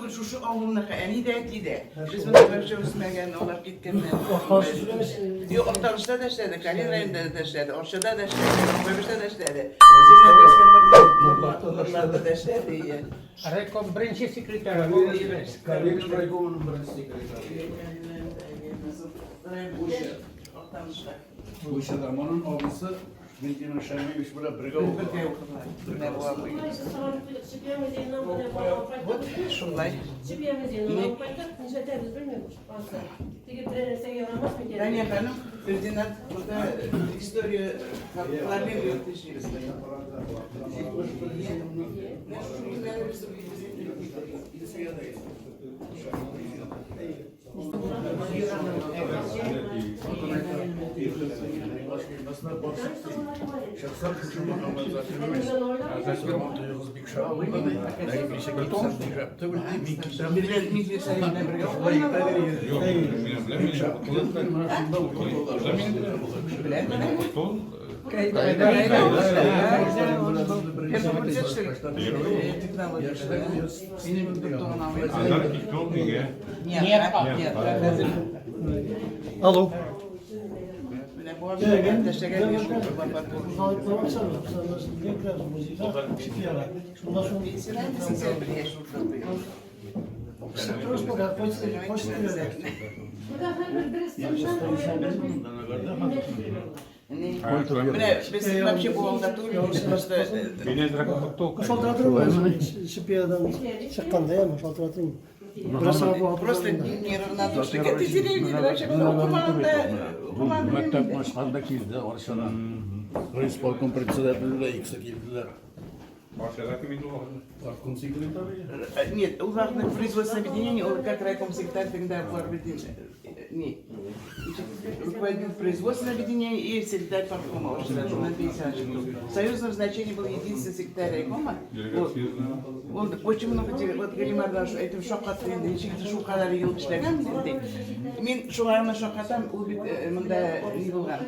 şu avlumdaki en iyi de. Biz bunu böyle üstüne olarak gittiğimde. Yok, Ortalıç'ta da işledi, Kalin Rayı'nda da işledi, Orça'da da işledi, Köbüş'te de işledi. Nurlar'da da işledi. Raykom birinci sekreter. Kalin Raykom'un birinci sekreteri. Bu işe damanın abisi Bilginin Şermi'ymiş böyle birge okudu. Şunlay. Ben efendim, Ferdinand burada historia kapılarını yürütüşüyoruz. Şahslar kuşun bakanlar zaten oturuyoruz bir kuşağı olmadı. Ne bir şekilde sen yaptı böyle bir kişiden bir Mikli sayımda bir yok. yok. Bir kuşağı kılıklar marşında okuyorlar. Alo. Без вообще бухгалтерии, просто... Шипиядан шыққанда иә шалтыратайын. Просто неравнодушно к этой деревне, вообще команда. Мектеп başkanında kildi Orşan'a. Reisполком председателя X kildiler. Парком секретаря. Нет, у вас на производственном объединении, он как райком секретарь тогда оформлен. Нет. Руководитель производственного объединения и секретарь паркома. Союзное значение было единственный секретарь райкома. Он очень много, вот Галимардан, этим шоқатты, нечекті шоқалары еліп ішлеген бізде. Мен шоғарына шоқатам, ол бит мұнда не болған,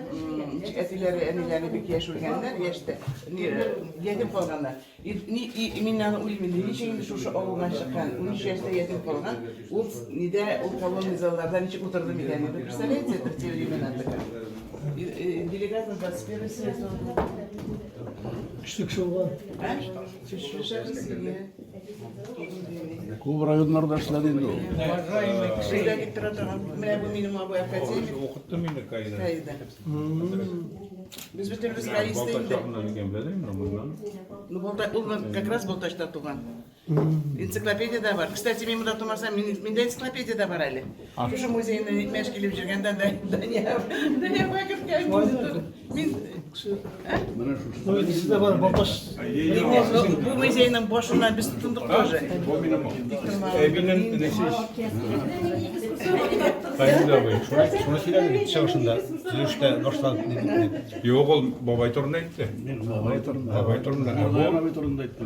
әнелері бек яш өлгендер, яшты, етім қалғандар. Мен аны ойлаймын, нечегінде шошы ауылға шыққан, 13 yaşta yetim қалған, ол неде ол колонный залдарда нечек отырды мекені. Вы представляете, это в те времена такая? Делегат на 21 съезд. Küçük şovgan. Көп райондарда işledi indi o. Şeyler gittir oturған. Міне бұл менің абай академик. Оқытты мені қайда? Қайда. Біз бітір біз қайыстайында. Ну, бұл как раз бұл ташта туған. Энциклопедия да бар. Кстати, мен мұнда тумасам, менде энциклопедия да бар әлі. Шушы музейіне мәшкелеп жүргенде Дания Бакыров мен... Sizde var Baltaş. Bu muzeyinin boşuna biz tutunduk тоже. Evinin nesi? Қайда шуны сөйледі шығышында түзіліште Нұрсұлтан жоқ ол бабай турында айтты. Бабай турында. Бабай турында айтты.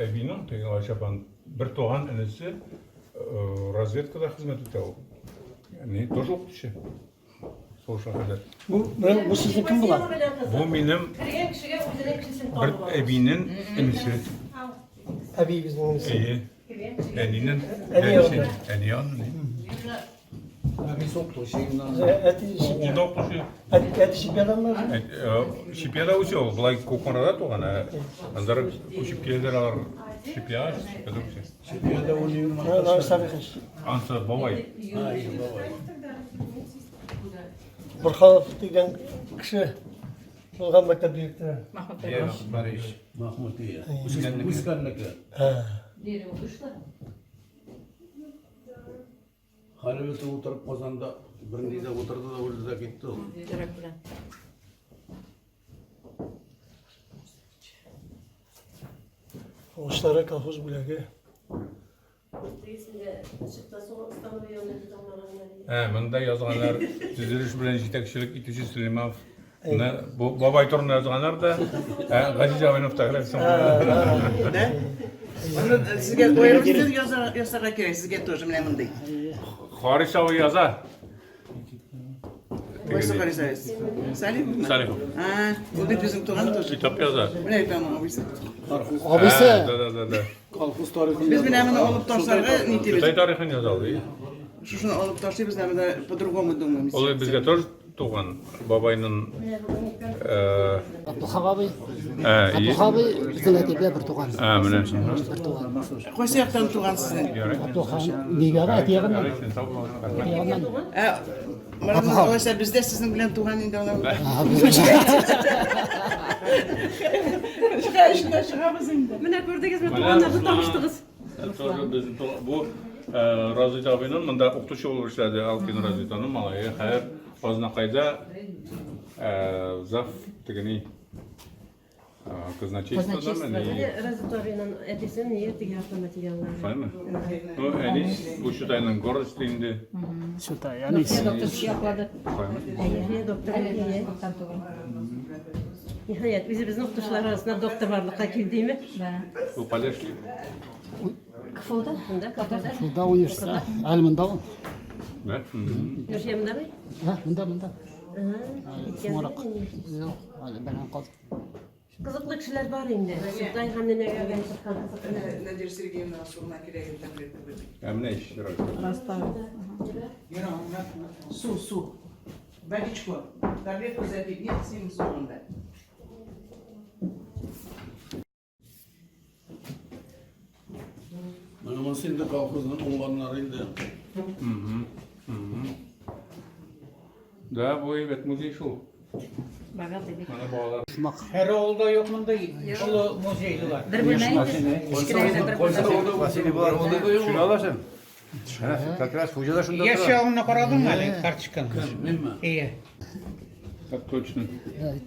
Evinin деген Айшапан бір туған інісі разведкада қызмет етті ол. Yani тоже оқытушы. Сол шақырды. Bu sizin kim bular? Bu benim bir evinin inisi. Abinizin nesi? Eninin eni yanı. Bir soktu şeyinden. O da okuşu. Eti şipiyadan mı? Şipiyada uçu o. Bulay kokonada toğana. Andar o şipiyalar şipiyar. Şipiyada oluyor. Daha sabıkış. Ansa babay. Hayır babay. Burxalov degan kishi bo'lgan maktab direktori. Barış. Mahmut iyi. Uskanlıkı. Halibeti oturup Kozan'da birinde oturdu da orada da gitti o. Oğuşlara kalhoz bilagi. Mında yazganlar düzülüş bilen yetekçilik itücü Süleymanov. Bu babay torunu yazganlar da Gazi Cavinov takip Onu sizge oyunuzda yazsağa gerek, sizge тоже mine mınday. Харисовый yazar. Başka karısayız. Salih mi? Salih. Ha, o da bizim Turan da. Kitap yazar. Bu ne yapalım abisi? Abisi Da. Kalkız tarihi. Biz bine hemen olup taşlarga nitimiz. Kıtay tarixini yazaldı. Şunu alıp taşlayıp biz hemen по-другому думаем. Ol bizge tor tuğan babayının Abdulhak abi. iyi. Abdulhak abi bizim etebe bir tuğan. Mine. Koysa yaktan Turan sizden. Abdulhak nigara etiyeğinden. Etiyeğinden. Maradona oysa bizde sizin bilen Turan indi ona. Abi. Şuna bizim de. Mine gördünüz mü? Tuğanlarda tanıştınız. Sonra biz bu Razit abinin mında okutuşu olur işledi. Alkin Razit'ın malayı. Her fazla kayda zaf tigini казначейство da mı? Razıtorinin edesinin niye tigarda materyaller. Fayda mı? O eni bu şu tayının goristliğinde. Şu da yani. Doktor şey yapmadı. Niye doktor niye? Nihayet bizim okutuşlar arasında doktor varlıkla girdi mi? Bu paylaşlı. Kıfılda. Bunda kapatır. Şurada üniversite. Almında o. Ne? Yaşayamda mı? Ha, bunda. Morak. Aha. Yok. Hadi ben kal. Kızıklı kişiler var indi. Sultan Hanım'ın evine Nadir Sergeyevna soruna kireye tablet. Hem ne iş? Su. Водичку. Таблетку запить. Нет, с ним сонда. Ama sen de kalkızın oğlanlarıydı. Da bu evet muzey şu. Bagal dedik. Bana bağlar. Her oğulda yok bunda ulu muzeyli var. Bir bilmeyin. Şunu alasın. Как раз hocada şunda Yaşa onunla karadın mı? Karçıkan. Bilmem. İyi. Так точно. Evet.